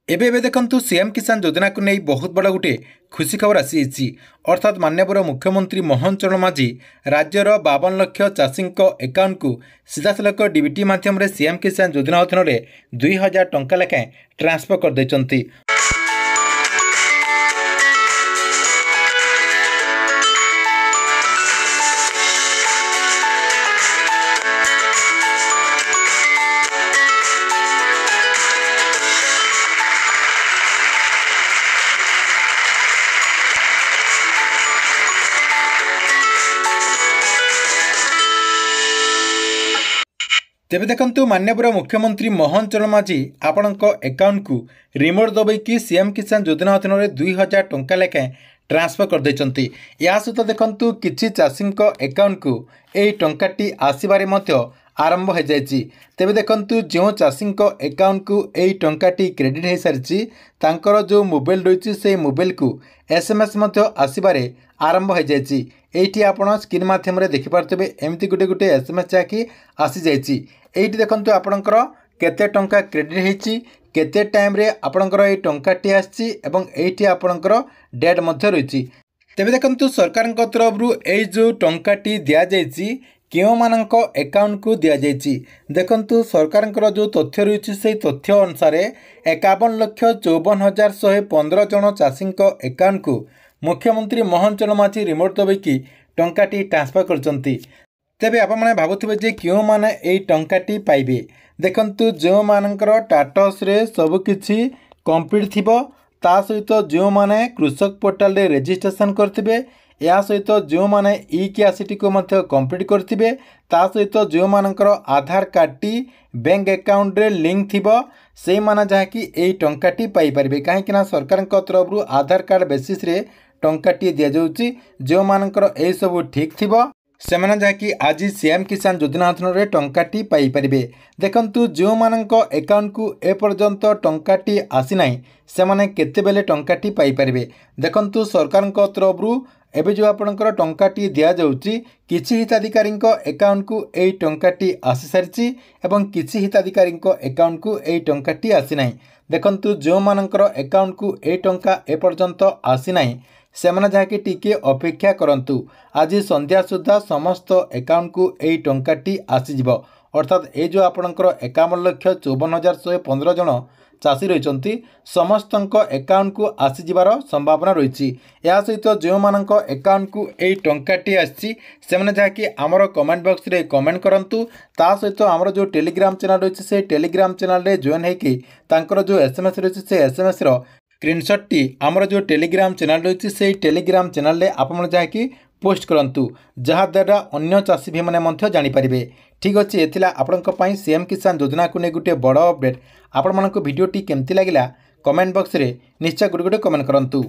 एबे देखंतु सीएम किसान योजना को नहीं बहुत बड़ा गोटे खुशी खबर आसी अर्थात माननीय मुख्यमंत्री मोहन चरण माझी राज्यर 52 लाख चाषी अकाउंट को सीधासलख डीबीटी माध्यम सीएम किसान योजना अधीन 2000 टंका लेखाएं ट्रांसफर कर देइचंती। तेबे देखंतु माननीय मुख्यमंत्री मोहन चरण माझी आपणक अकाउंट को रिमोट दबाई सीएम किसान योजना अधीन 2000 टंका लेखाएं ट्रांसफर कर देइचंती। या सहित देखंतु किछि चाषी अकाउंट को यही टंकाटी आसबारे आरंभ हो जाइए। तेबे देखंतु जो चाषी अकाउंट को यही टंकाटी क्रेडिट हो सारी तांकर जो मोबाइल रही से मोबाइल को एसएमएस आसबारे आरंभ हो जाइए। एठी आपण स्क्रीन माध्यम देखिपारे एमती गोटे गोटे एसएमएस जहाँकि आसी जाइए। एठी देखंतु आपणकर केते टंका क्रेडिट होइछि केते टाइम रे आपणकर ए टंकाटी आछि एवं एठी आपणकर डेट मध्य रहिछि। तेबे देखंतु सरकार तरफ ए जो टंकाटी दिया जाइछि केउ मानक अकाउंट को दिया जाइछि। देखंतु सरकार जो तथ्य रही से तथ्य अनुसार 51,54,115 जन चाषी अकाउंट को मुख्यमंत्री मोहन चरण माझी रिमोट दबाई टंकाटी ट्रांसफर करचंती। तेबे आपण माने भाबुथिबे जे क्यों माने एई टंकाटी पाइबे। देखंतु जो मानकर टाटस रे सब किछि कंप्लीट थिबो ता सहित जो माने कृषक पोर्टल रे रजिस्ट्रेशन करथिबे या सहित जो माने ई क्यासिटी को मध्य कंप्लीट करथिबे ता सहित जो मानकर आधार कार्ड टी बैंक अकाउंट रे लिंक थिबो से माने जहाँकि एई टंकाटी पाई परिबे। काहेकि ना सरकार तरफ आधार कार्ड बेसिस रे टंकाटी दिया जाउची। जो मानकर ए सब ठीक थिबो सेमाने जहाँकि आज सीएम किसान योजना अधीन टंकाटी पाई परिबे। देखंतु जो मानक अकाउंट को ए पर्यंत टंकाटी आसी नाही सेमाने केतेबेले टंकाटी पाई परिबे। देखंतु सरकार तरफ एबे जो आपणकर टंकाटी दिया जाउची किछि हिताधिकारी अकाउंट को एई टंकाटी आसी सारिछि एवं किछि हिताधिकारी अकाउंट को एई टंकाटी आसी नाही। देखंतु जो मानकर अकाउंट को ए टंका ए पर्यंत आसी नाही सेमाने जहाँकि टिके अपेक्षा करंतु आज संध्या सुधा समस्त अकाउंट को एई टंकाटी आसीजिवो। अर्थात ए जो आपणकर 51,54,115 जन चाषी रही समस्त अकाउंट को आसीजिवार संभावना रही। या सहित जो मानक अकाउंट को एई टंकाटी आसी सेमाने जहाँकि आमर कमेंट बॉक्स रे कमेंट करंतु। ता सहित आमर जो टेलीग्राम चैनल रही से टेलीग्राम चैनल रे जॉइन होकि तांकर जो एसएमएस रही से एसएमएस रो स्क्रीनशॉट आमर जो टेलीग्राम चैनल रही से टेलीग्राम चैनल रे आपण जहाँकि पोस्ट करंतु जहाँद्वारा अन्य चाषी भी मैंने जानीपारे। ठीक अच्छे एथिला आपणक पई सीएम किसान योजना को नहीं गोटे बड़ अपडेट। आपण मानक वीडियोटी केमती लगिला कमेंट बॉक्स रे निश्चय गोटे गोटे कमेंट करंतु।